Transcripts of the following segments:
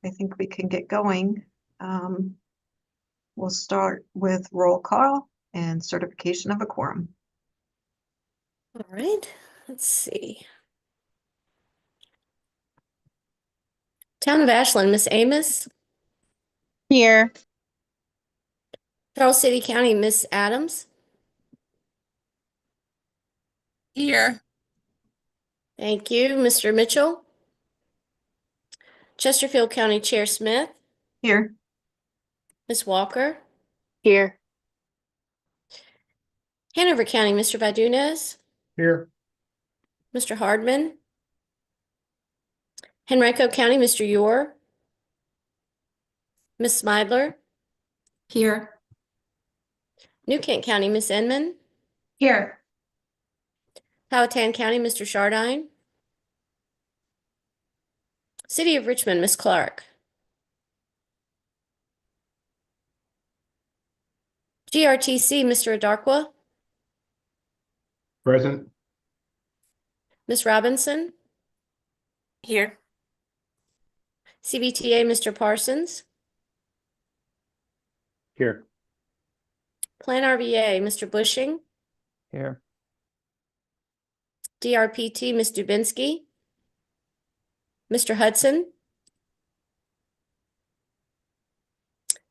I think we can get going. We'll start with roll call and certification of a quorum. All right, let's see. Town of Ashland, Miss Amos. Here. Charles City County, Miss Adams. Here. Thank you, Mr. Mitchell. Chesterfield County Chair Smith. Here. Miss Walker. Here. Hanover County, Mr. Vadunez. Here. Mr. Hardman. Henrico County, Mr. Yor. Miss Smidler. Here. New Kent County, Miss Inman. Here. Powhatan County, Mr. Shardine. City of Richmond, Miss Clark. GRTC, Mr. Adarkwa. Present. Miss Robinson. Here. CVTA, Mr. Parsons. Here. Plan RVA, Mr. Bushing. Here. DRPT, Ms. Dubinsky. Mr. Hudson.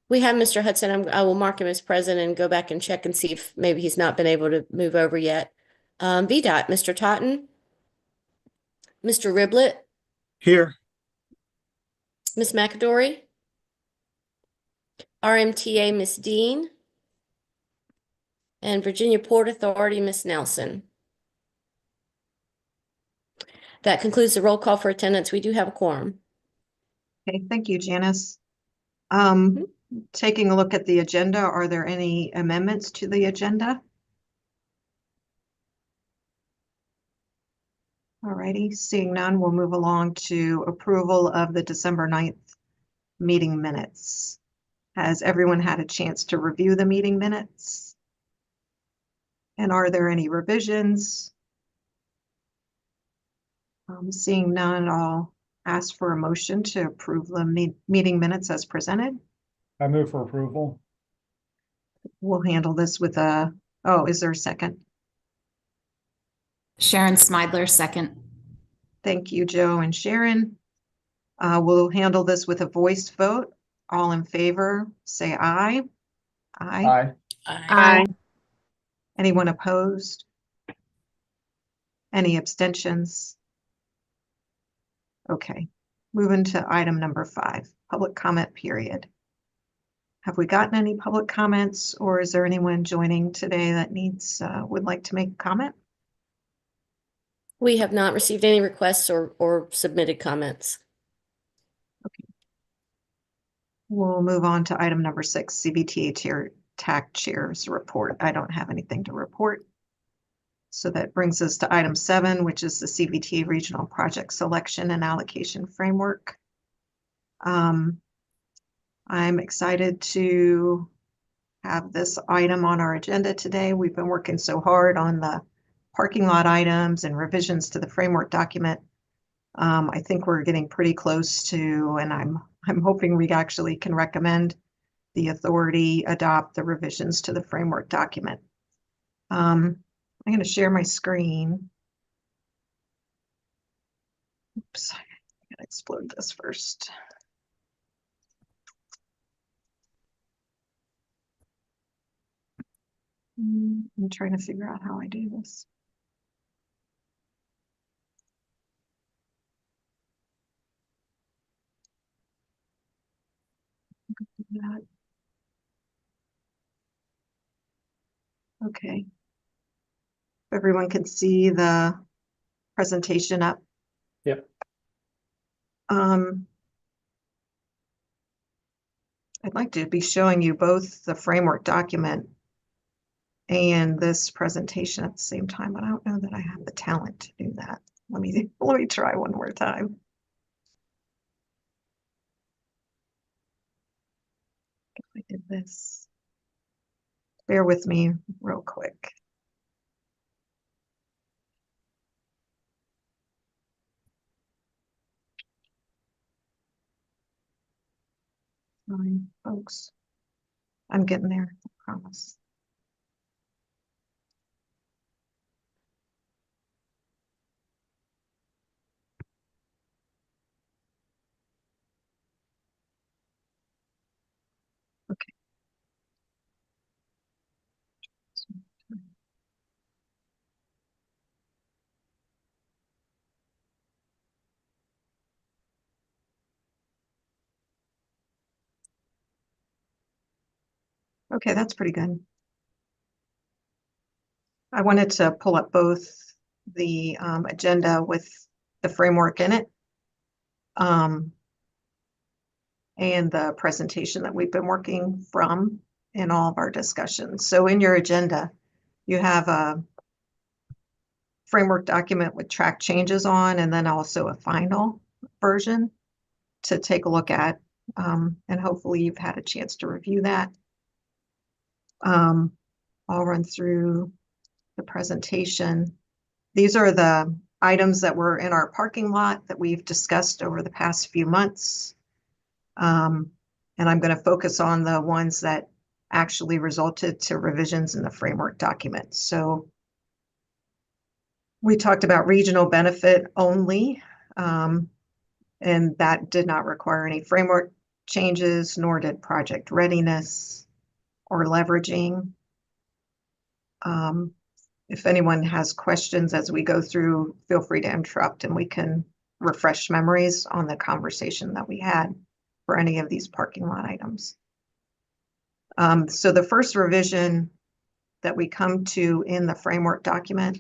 We have Mr. Hudson. I will mark him as present and go back and check and see if maybe he's not been able to move over yet. VDOT, Mr. Totten. Mr. Riblet. Here. Ms. McAdory. RMTA, Ms. Dean. And Virginia Port Authority, Ms. Nelson. That concludes the roll call for attendance. We do have a quorum. Okay, thank you, Janice. Taking a look at the agenda, are there any amendments to the agenda? All righty, seeing none, we'll move along to approval of the December 9th meeting minutes. Has everyone had a chance to review the meeting minutes? And are there any revisions? Seeing none, I'll ask for a motion to approve the meeting minutes as presented. I move for approval. We'll handle this with a, oh, is there a second? Sharon Smidler, second. Thank you, Joe and Sharon. We'll handle this with a voice vote. All in favor, say aye. Aye. Aye. Anyone opposed? Any abstentions? Okay, moving to item number 5, public comment period. Have we gotten any public comments, or is there anyone joining today that would like to make a comment? We have not received any requests or submitted comments. Okay. We'll move on to item number 6, CVTA TAC Chair's report. I don't have anything to report. So that brings us to item 7, which is the CVTA Regional Project Selection and Allocation Framework. I'm excited to have this item on our agenda today. We've been working so hard on the parking lot items and revisions to the framework document. I think we're getting pretty close to, and I'm hoping we actually can recommend the authority adopt the revisions to the framework document. I'm going to share my screen. Oops, I gotta explode this first. I'm trying to figure out how I do this. Okay. Everyone can see the presentation up. Yep. I'd like to be showing you both the framework document and this presentation at the same time, but I don't know that I have the talent to do that. Let me try one more time. If I did this, bear with me real quick. Fine, folks. I'm getting there, I promise. Okay. Okay, that's pretty good. I wanted to pull up both the agenda with the framework in it and the presentation that we've been working from in all of our discussions. So in your agenda, you have a framework document with track changes on, and then also a final version to take a look at. And hopefully you've had a chance to review that. I'll run through the presentation. These are the items that were in our parking lot that we've discussed over the past few months. And I'm going to focus on the ones that actually resulted to revisions in the framework document. So we talked about regional benefit only, and that did not require any framework changes, nor did project readiness or leveraging. If anyone has questions as we go through, feel free to interrupt and we can refresh memories on the conversation that we had for any of these parking lot items. So the first revision that we come to in the framework document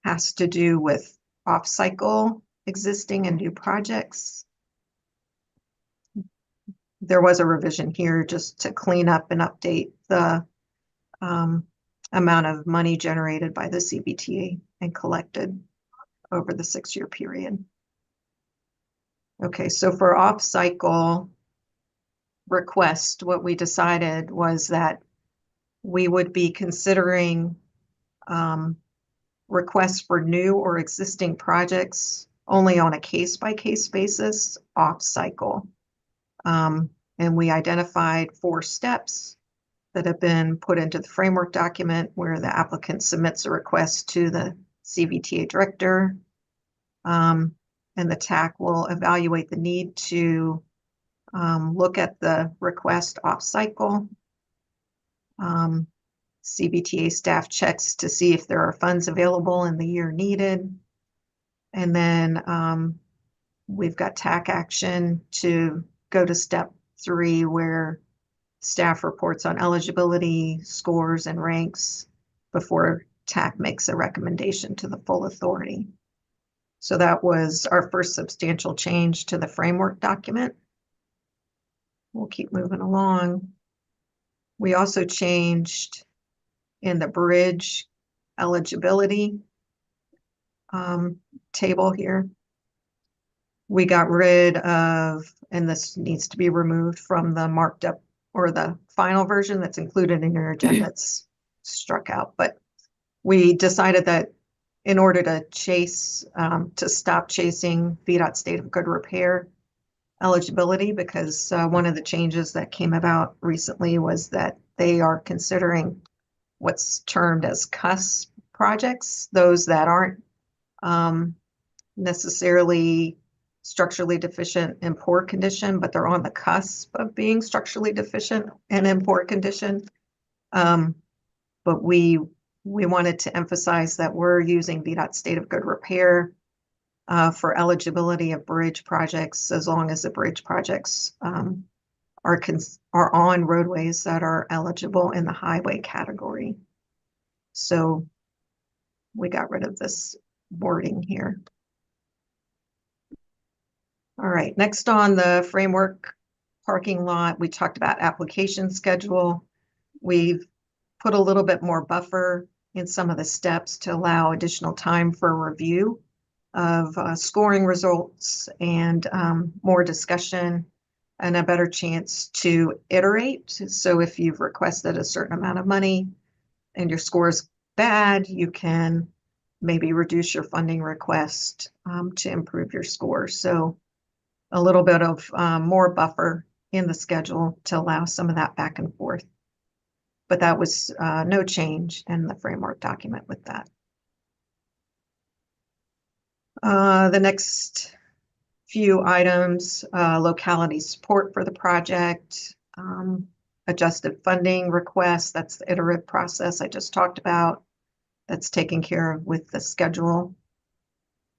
has to do with off-cycle existing and new projects. There was a revision here just to clean up and update the amount of money generated by the Cvta and collected over the 6-year period. Okay, so for off-cycle request, what we decided was that we would be considering requests for new or existing projects only on a case-by-case basis off-cycle. And we identified 4 steps that have been put into the framework document where the applicant submits a request to the Cvta director. And the TAC will evaluate the need to look at the request off-cycle. Cvta staff checks to see if there are funds available in the year needed. And then we've got TAC action to go to step 3 where staff reports on eligibility, scores, and ranks before TAC makes a recommendation to the full authority. So that was our first substantial change to the framework document. We'll keep moving along. We also changed in the bridge eligibility table here. We got rid of, and this needs to be removed from the marked up or the final version that's included in your agenda. It's struck out, but we decided that in order to to stop chasing VDOT state of good repair eligibility, because one of the changes that came about recently was that they are considering what's termed as CUS projects, those that aren't necessarily structurally deficient in poor condition, but they're on the cusp of being structurally deficient and in poor condition. But we wanted to emphasize that we're using VDOT state of good repair for eligibility of bridge projects, as long as the bridge projects are on roadways that are eligible in the highway category. So we got rid of this wording here. All right, next on the framework parking lot, we talked about application schedule. We've put a little bit more buffer in some of the steps to allow additional time for review of scoring results and more discussion and a better chance to iterate. So if you've requested a certain amount of money and your score is bad, you can maybe reduce your funding request to improve your score. So a little bit of more buffer in the schedule to allow some of that back and forth. But that was no change in the framework document with that. The next few items, locality support for the project, adjusted funding request, that's the iterative process I just talked about. That's taken care of with the schedule,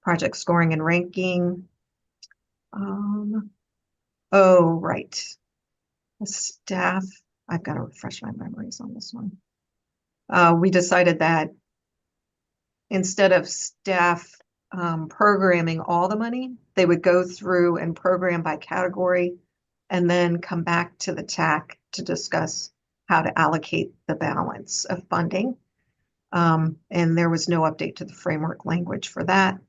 project scoring and ranking. Oh, right. The staff, I've got to refresh my memories on this one. We decided that instead of staff programming all the money, they would go through and program by category and then come back to the TAC to discuss how to allocate the balance of funding. And there was no update to the framework language for that.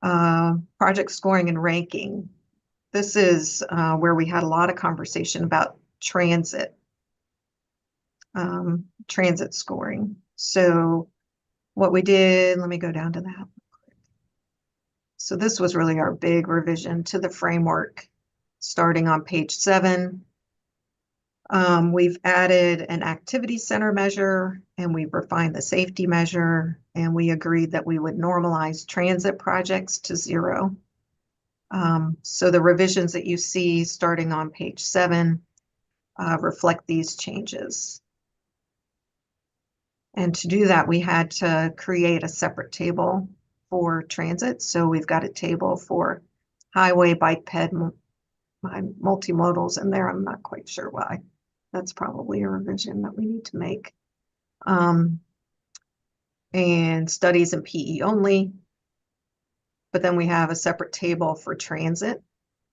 Project scoring and ranking. This is where we had a lot of conversation about transit scoring. So what we did, let me go down to that. So this was really our big revision to the framework, starting on page 7. We've added an activity center measure, and we've refined the safety measure, and we agreed that we would normalize transit projects to 0. So the revisions that you see starting on page 7 reflect these changes. And to do that, we had to create a separate table for transit. So we've got a table for highway, bike, ped, multimodals in there. I'm not quite sure why. That's probably a revision that we need to make. And studies and PE only. But then we have a separate table for transit.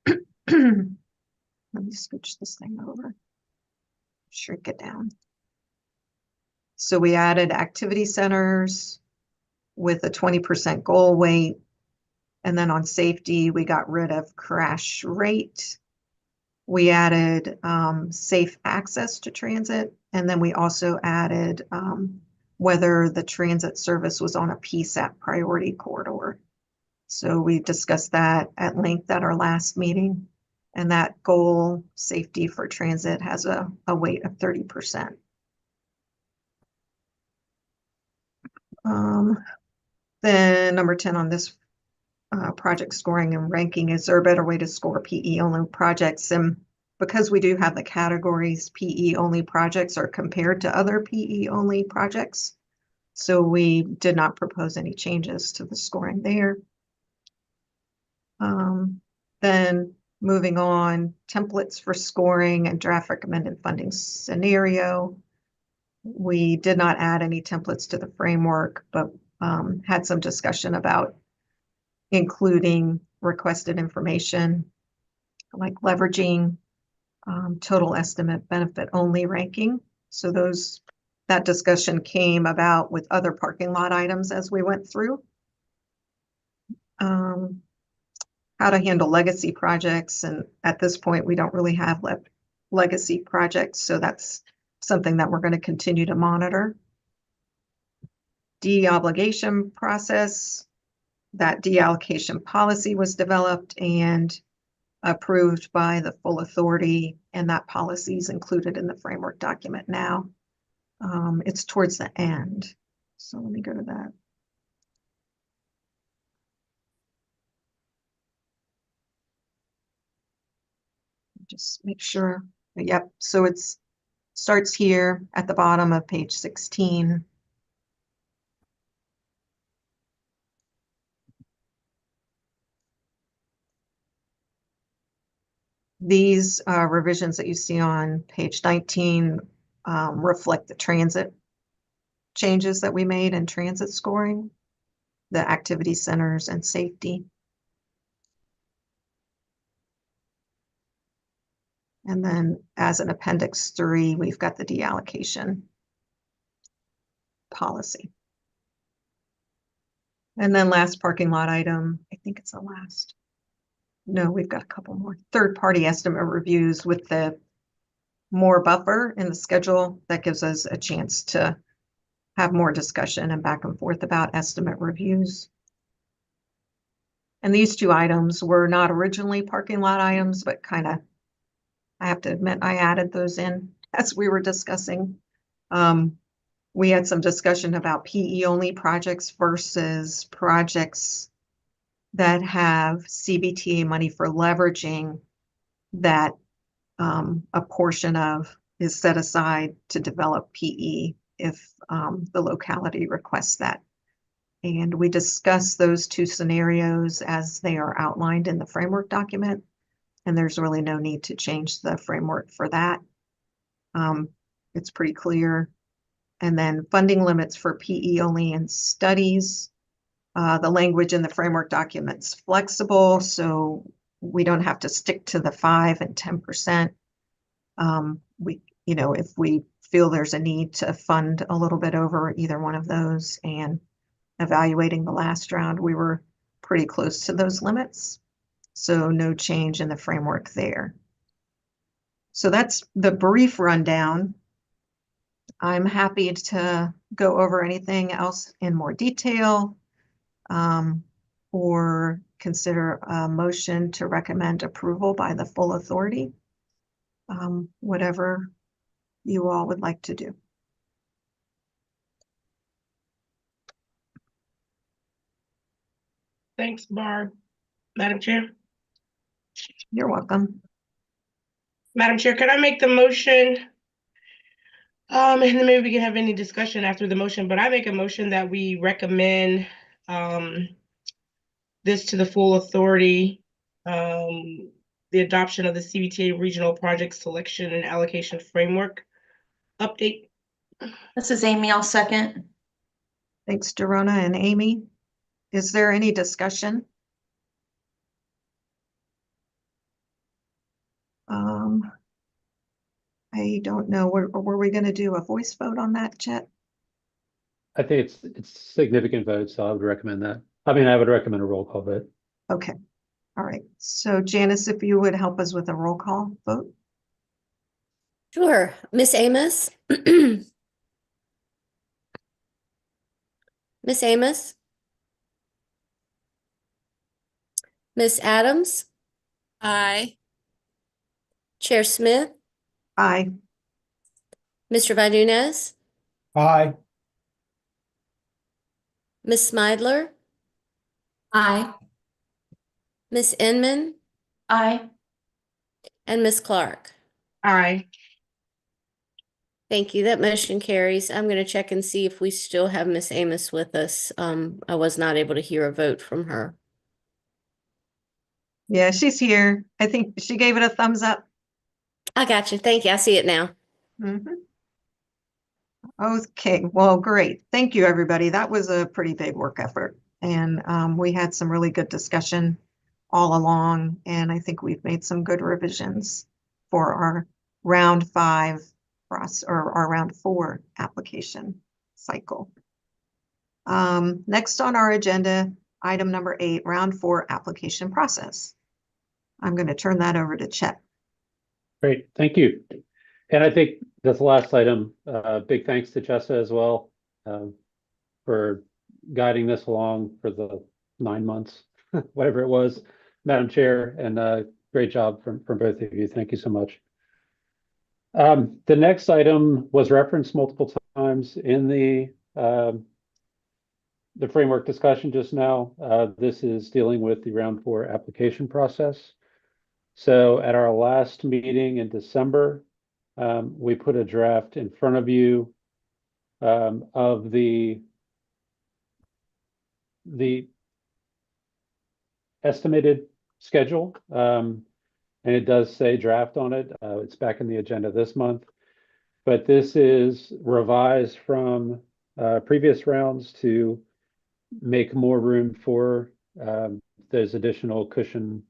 Let me scooch this thing over. Shrink it down. So we added activity centers with a 20% goal weight. And then on safety, we got rid of crash rate. We added safe access to transit. And then we also added whether the transit service was on a PSAP priority corridor. So we discussed that at length at our last meeting. And that goal, safety for transit, has a weight of 30%. Then number 10 on this project scoring and ranking, is there a better way to score PE only projects? And because we do have the categories, PE only projects are compared to other PE only projects. So we did not propose any changes to the scoring there. Then moving on, templates for scoring and draft recommended funding scenario. We did not add any templates to the framework, but had some discussion about including requested information like leveraging total estimate benefit only ranking. So that discussion came about with other parking lot items as we went through. How to handle legacy projects. And at this point, we don't really have legacy projects. So that's something that we're going to continue to monitor. De-obligation process. That deallocation policy was developed and approved by the full authority, and that policy is included in the framework document now. It's towards the end. So let me go to that. Just make sure. Yep. So it starts here at the bottom of page 16. These revisions that you see on page 19 reflect the transit changes that we made in transit scoring, the activity centers, and safety. And then as an appendix 3, we've got the deallocation policy. And then last parking lot item, I think it's the last. No, we've got a couple more. Third-party estimate reviews with the more buffer in the schedule. That gives us a chance to have more discussion and back and forth about estimate reviews. And these two items were not originally parking lot items, but kind of I have to admit, I added those in as we were discussing. We had some discussion about PE only projects versus projects that have CVTA money for leveraging that a portion of is set aside to develop PE if the locality requests that. And we discussed those two scenarios as they are outlined in the framework document. And there's really no need to change the framework for that. It's pretty clear. And then funding limits for PE only in studies. The language in the framework document's flexible, so we don't have to stick to the 5 and 10%. If we feel there's a need to fund a little bit over either one of those, and evaluating the last round, we were pretty close to those limits. So no change in the framework there. So that's the brief rundown. I'm happy to go over anything else in more detail, or consider a motion to recommend approval by the full authority. Whatever you all would like to do. Thanks, Barb. Madam Chair. You're welcome. Madam Chair, can I make the motion? And then maybe we can have any discussion after the motion, but I make a motion that we recommend this to the full authority, the adoption of the CVTA Regional Project Selection and Allocation Framework update. This is Amy. I'll second. Thanks, Dorona and Amy. Is there any discussion? I don't know. Were we going to do a voice vote on that, Chet? I think it's significant vote, so I would recommend that. I mean, I would recommend a roll call vote. Okay. All right. So Janice, if you would help us with a roll call vote. Sure. Miss Amos? Miss Amos? Miss Adams? Aye. Chair Smith? Aye. Mr. Vadunez? Aye. Miss Smidler? Aye. Miss Inman? Aye. And Miss Clark? Aye. Thank you. That motion carries. I'm going to check and see if we still have Miss Amos with us. I was not able to hear a vote from her. Yeah, she's here. I think she gave it a thumbs up. I got you. Thank you. I see it now. Okay, well, great. Thank you, everybody. That was a pretty big work effort. And we had some really good discussion all along. And I think we've made some good revisions for our round 5 process, or our round 4 application cycle. Next on our agenda, item number 8, round 4 application process. I'm going to turn that over to Chet. Great, thank you. And I think that's the last item. Big thanks to Jessa as well for guiding this along for the 9 months, whatever it was, Madam Chair, and great job from both of you. Thank you so much. The next item was referenced multiple times in the framework discussion just now. This is dealing with the round 4 application process. So at our last meeting in December, we put a draft in front of you of the estimated schedule, and it does say draft on it. It's back in the agenda this month, but this is revised from previous rounds to make more room for those additional cushion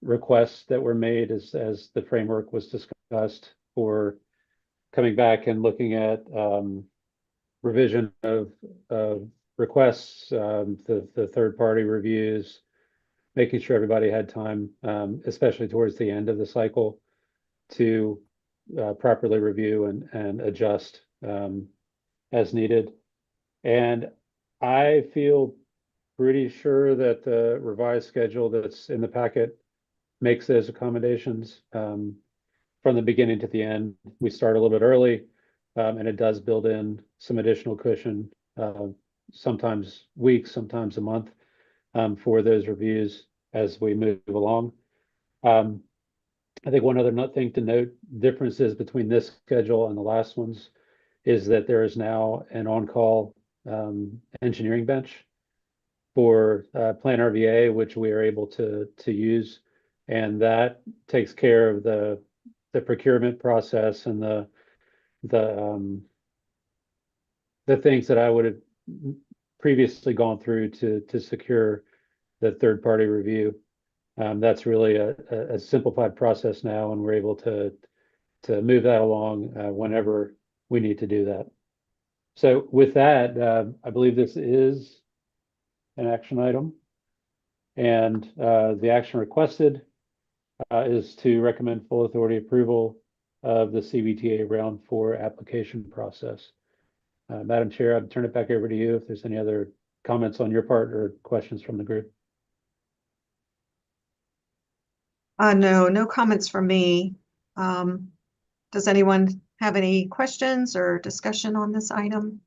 requests that were made as the framework was discussed, for coming back and looking at revision of requests, the third-party reviews, making sure everybody had time, especially towards the end of the cycle, to properly review and adjust as needed. And I feel pretty sure that the revised schedule that's in the packet makes those accommodations. from the beginning to the end. We start a little bit early, and it does build in some additional cushion, sometimes weeks, sometimes a month, for those reviews as we move along. I think one other thing to note, differences between this schedule and the last ones is that there is now an on-call engineering bench for Plan RVA, which we are able to use, and that takes care of the procurement process and the things that I would have previously gone through to secure the third-party review. That's really a simplified process now, and we're able to move that along whenever we need to do that. So with that, I believe this is an action item. And the action requested is to recommend full authority approval of the CVTA Round 4 application process. Madam Chair, I'll turn it back over to you if there's any other comments on your part or questions from the group. No comments from me. Does anyone have any questions or discussion on this item?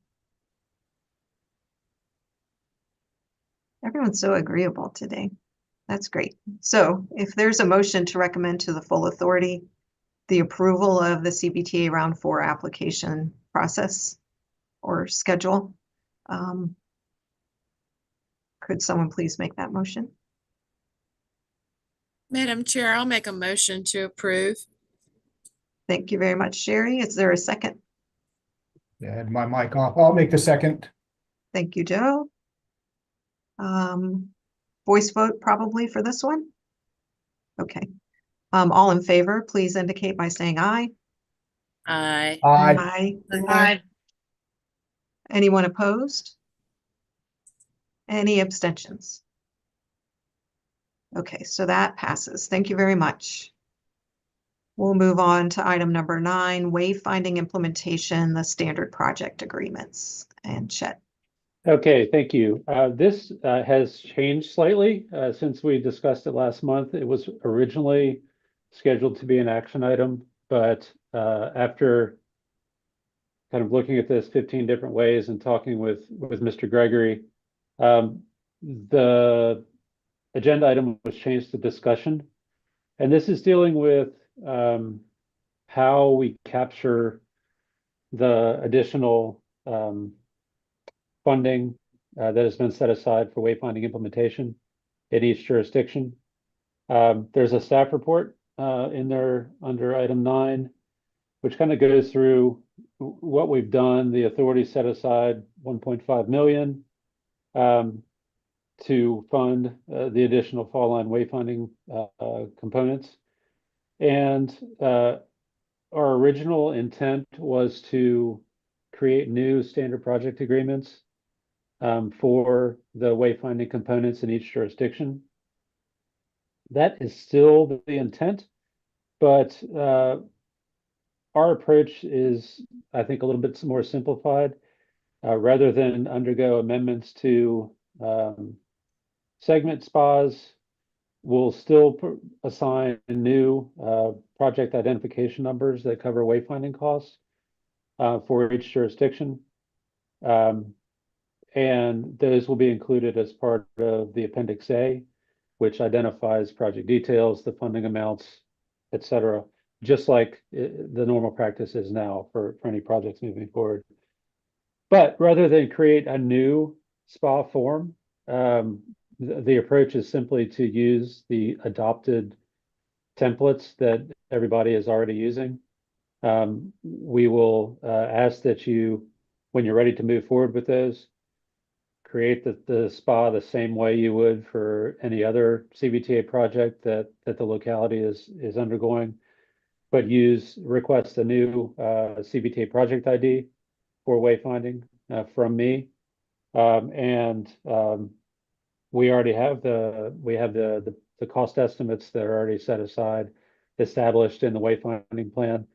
Everyone's so agreeable today. That's great. So if there's a motion to recommend to the full authority the approval of the CVTA Round 4 application process or schedule, could someone please make that motion? Madam Chair, I'll make a motion to approve. Thank you very much, Sherry. Is there a second? Yeah, I had my mic off. I'll make the second. Thank you, Joe. Voice vote probably for this one? Okay. All in favor, please indicate by saying aye. Aye. Aye. Aye. Anyone opposed? Any abstentions? Okay, so that passes. Thank you very much. We'll move on to item number 9, wayfinding implementation, the standard project agreements. And Chet. Okay, thank you. This has changed slightly since we discussed it last month. It was originally scheduled to be an action item, but after kind of looking at this 15 different ways and talking with Mr. Gregory, the agenda item was changed to discussion. And this is dealing with how we capture the additional funding that has been set aside for wayfinding implementation in each jurisdiction. There's a staff report in there under item 9, which kind of goes through what we've done. The authority set aside 1.5 million to fund the additional fall line wayfinding components. And our original intent was to create new standard project agreements for the wayfinding components in each jurisdiction. That is still the intent, but our approach is, I think, a little bit more simplified. Rather than undergo amendments to segment SPAs, we'll still assign new project identification numbers that cover wayfinding costs for each jurisdiction. And those will be included as part of the Appendix A, which identifies project details, the funding amounts, et cetera, just like the normal practice is now for any projects moving forward. But rather than create a new SPA form, the approach is simply to use the adopted templates that everybody is already using. We will ask that you, when you're ready to move forward with those, create the SPA the same way you would for any other CVTA project that the locality is undergoing, but request a new CVTA project ID for wayfinding from me. We already have the cost estimates that are already set aside, established in the wayfinding plan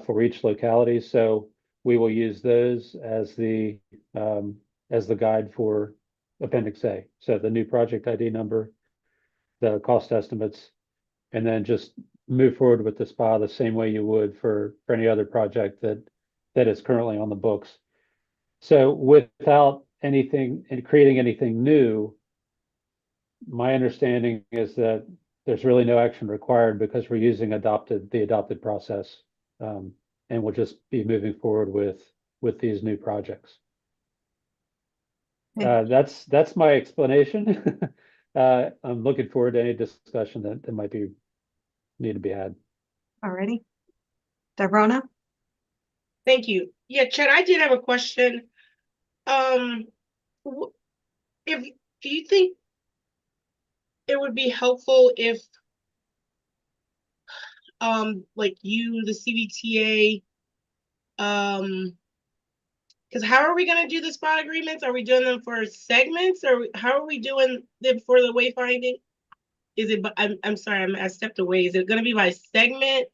for each locality. So we will use those as the guide for Appendix A. So the new project ID number, the cost estimates, and then just move forward with the spa the same way you would for any other project that is currently on the books. So without anything and creating anything new, my understanding is that there's really no action required because we're using the adopted process. And we'll just be moving forward with these new projects. That's my explanation. I'm looking forward to any discussion that might need to be had. Alrighty. Debrona? Thank you. Yeah, Chad, I did have a question. If do you think it would be helpful if like you, the CVTA, because how are we going to do the spot agreements? Are we doing them for segments, or how are we doing them for the wayfinding? Is it? I'm sorry, I stepped away. Is it going to be by segment,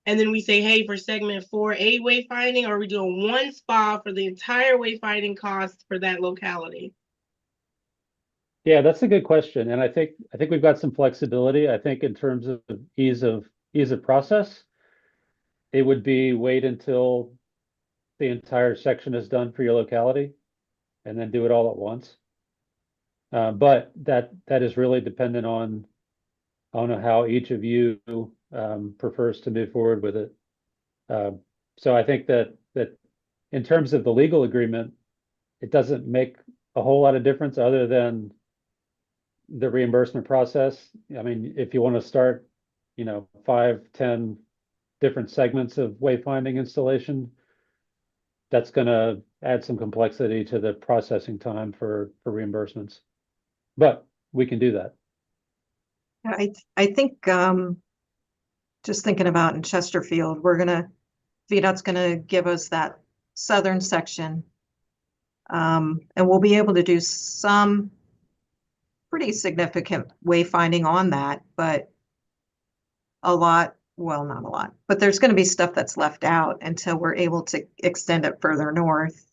and then we say, hey, for segment 4A wayfinding, or are we doing one spot for the entire wayfinding cost for that locality? Yeah, that's a good question, and I think we've got some flexibility. I think in terms of ease of process, it would be wait until the entire section is done for your locality, and then do it all at once. But that is really dependent on how each of you prefers to move forward with it. So I think that in terms of the legal agreement, it doesn't make a whole lot of difference other than the reimbursement process. I mean, if you want to start, 5, 10 different segments of wayfinding installation, that's going to add some complexity to the processing time for reimbursements. But we can do that. I think just thinking about in Chesterfield, VDOT's gonna give us that southern section. And we'll be able to do some pretty significant wayfinding on that, but not a lot, but there's going to be stuff that's left out until we're able to extend it further north.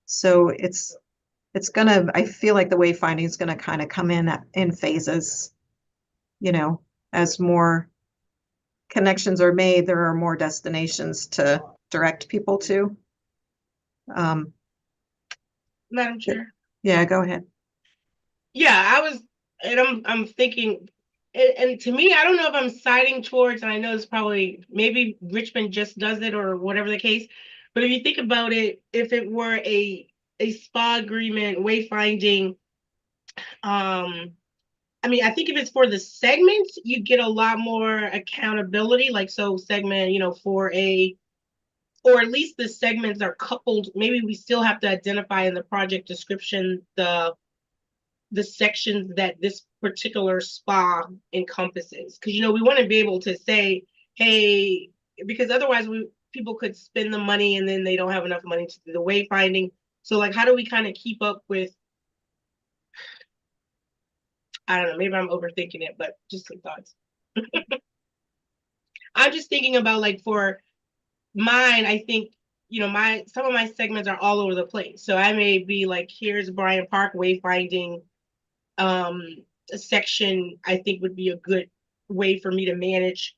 So I feel like the wayfinding is gonna kind of come in phases, as more connections are made, there are more destinations to direct people to. Madam Chair. Yeah, go ahead. Yeah, I'm thinking, and to me, I don't know if I'm siding towards, and I know it's probably, maybe Richmond just does it or whatever the case, but if you think about it, if it were a spa agreement, wayfinding, I mean, I think if it's for the segments, you get a lot more accountability, like so segment, 4A, or at least the segments are coupled. Maybe we still have to identify in the project description the sections that this particular spa encompasses, because we want to be able to say, hey, because otherwise people could spend the money and then they don't have enough money to do the wayfinding. So like, how do we kind of keep up with, I don't know, maybe I'm overthinking it, but just some thoughts. I'm just thinking about, like, for mine, I think, some of my segments are all over the place. So I may be like, here's Bryant Park wayfinding section. I think would be a good way for me to manage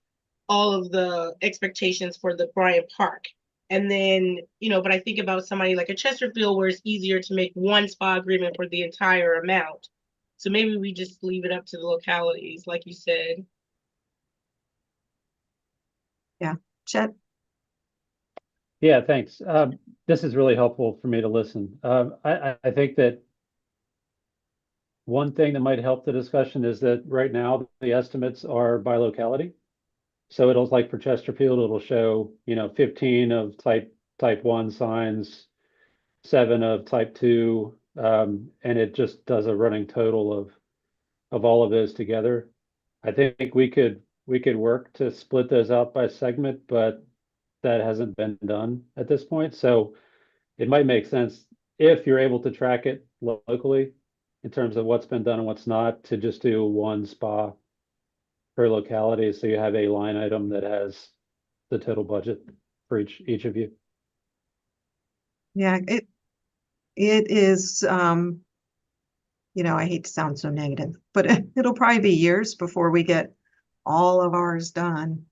all of the expectations for the Bryant Park. And then, but I think about somebody like a Chesterfield where it's easier to make one spa agreement for the entire amount. So maybe we just leave it up to the localities, like you said. Yeah, Chet? Yeah, thanks. This is really helpful for me to listen. I think that one thing that might help the discussion is that right now the estimates are by locality. So it'll, like for Chesterfield, it'll show, 15 of type 1 signs, 7 of type 2, and it just does a running total of all of those together. I think we could work to split those out by segment, but that hasn't been done at this point. So it might make sense if you're able to track it locally in terms of what's been done and what's not, to just do one spa per locality. So you have a line item that has the total budget for each of you. Yeah, it is, I hate to sound so negative, but it'll probably be years before we get all of ours done.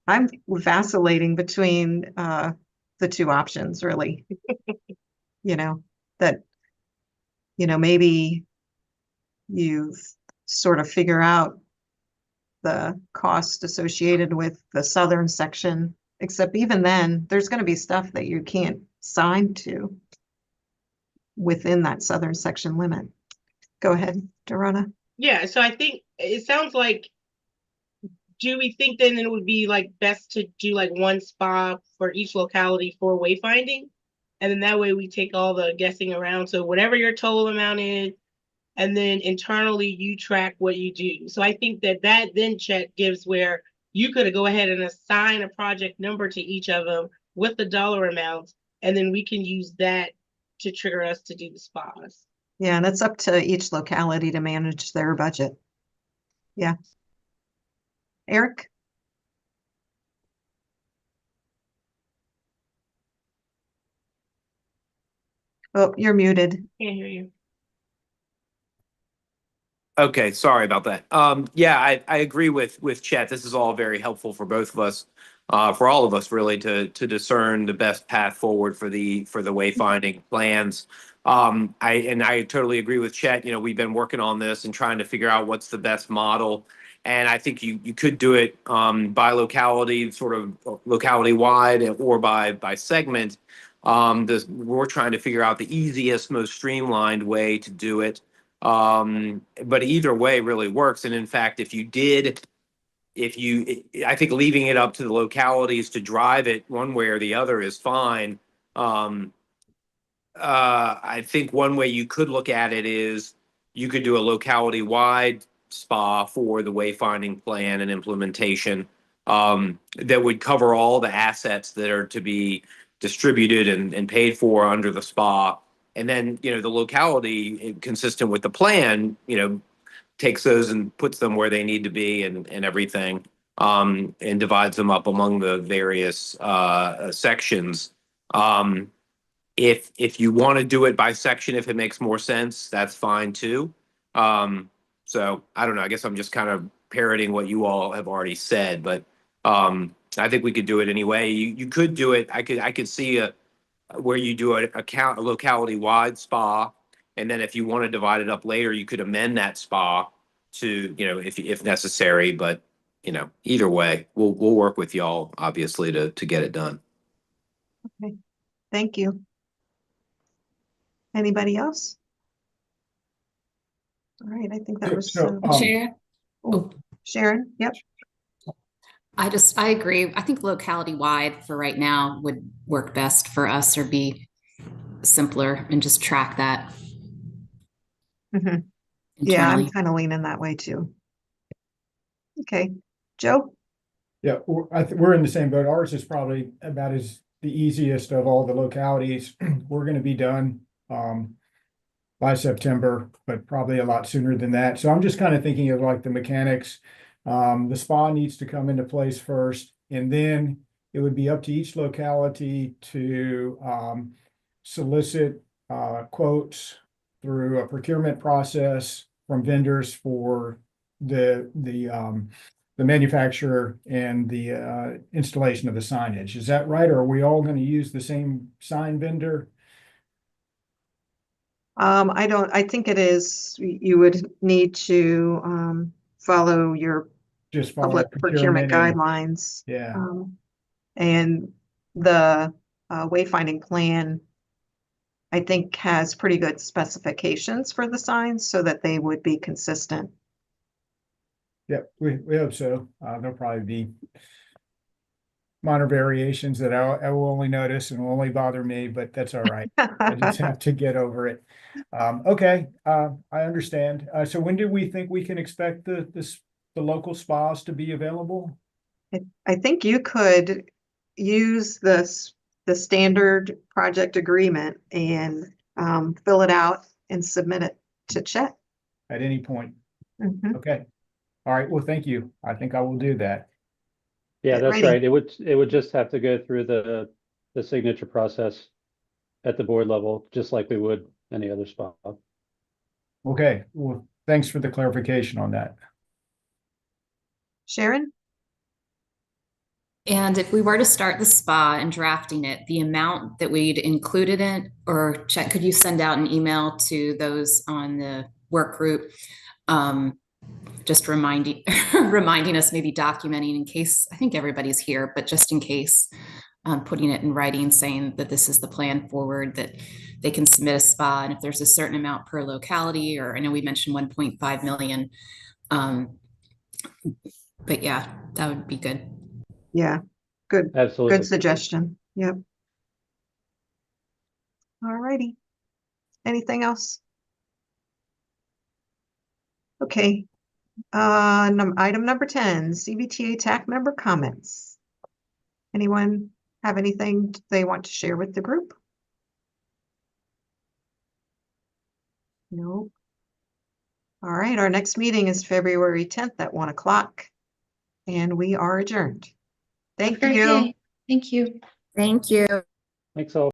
I'm vacillating between the two options, really. You know, that, maybe you sort of figure out the cost associated with the southern section, except even then, there's going to be stuff that you can't sign to within that southern section limit. Go ahead, Dorona. Yeah, so I think it sounds like, do we think then it would be like best to do like one spa for each locality for wayfinding? And then that way we take all the guessing around. So whatever your total amount is, and then internally you track what you do. So I think that then check gives where you could go ahead and assign a project number to each of them with the dollar amounts, and then we can use that to trigger us to do the spas. Yeah, and it's up to each locality to manage their budget. Yeah. Eric? Oh, you're muted. Can't hear you. Okay, sorry about that. Yeah, I agree with Chet. This is all very helpful for both of us, for all of us really, to discern the best path forward for the wayfinding plans. I totally agree with Chet. You know, we've been working on this and trying to figure out what's the best model. And I think you could do it by locality, sort of locality wide, or by segment. We're trying to figure out the easiest, most streamlined way to do it. But either way really works. And in fact, I think leaving it up to the localities to drive it one way or the other is fine. I think one way you could look at it is you could do a locality wide spa for the wayfinding plan and implementation, that would cover all the assets that are to be distributed and paid for under the spa. And then, the locality, consistent with the plan, takes those and puts them where they need to be and everything, and divides them up among the various sections. If you want to do it by section, if it makes more sense, that's fine too. So I don't know. I guess I'm just kind of parroting what you all have already said, but I think we could do it anyway. You could do it. I could see where you do a locality wide spa, and then if you want to divide it up later, you could amend that spa to, if necessary. But either way, we'll work with y'all obviously to get it done. Okay, thank you. Anybody else? All right, I think that was Chair, oh, Sharon. Yep. I agree. I think locality wide for right now would work best for us, or be simpler and just track that. Mm-hmm. Yeah, I'm kind of leaning that way too. Okay, Joe? Yeah, we're in the same boat. Ours is probably about the easiest of all the localities. We're going to be done by September, but probably a lot sooner than that. So I'm just kind of thinking of like the mechanics. The spa needs to come into place first, and then it would be up to each locality to solicit quotes through a procurement process from vendors for the manufacturer and the installation of the signage. Is that right? Or are we all going to use the same sign vendor? I think it is, you would need to follow your Just follow public procurement guidelines. Yeah. And the wayfinding plan, I think, has pretty good specifications for the signs so that they would be consistent. Yep, we hope so. There'll probably be minor variations that I will only notice and will only bother me, but that's all right. I just have to get over it. Okay, I understand. So when do we think we can expect the local spas to be available? I think you could use the standard project agreement and fill it out and submit it to Chet. At any point. Mhm. Okay. All right. Well, thank you. I think I will do that. Yeah, that's Ready. right. It would just have to go through the signature process at the board level, just like we would any other spot. Okay. Well, thanks for the clarification on that. Sharon? And if we were to start the spa and drafting it, the amount that we'd included in, or check, could you send out an email to those on the work group? Just reminding us, maybe documenting in case, I think everybody's here, but just in case, putting it in writing, saying that this is the plan forward, that they can submit a spa, and if there's a certain amount per locality, or I know we mentioned 1.5 million. But yeah, that would be good. Yeah, good, Absolutely. good suggestion. Yep. All righty. Anything else? Okay. Item number 10, CVTA TAC member comments. Anyone have anything they want to share with the group? No. All right, our next meeting is February 10th at 1 o'clock, and we are adjourned. Thank you. Thank you. Thank you. Thanks all.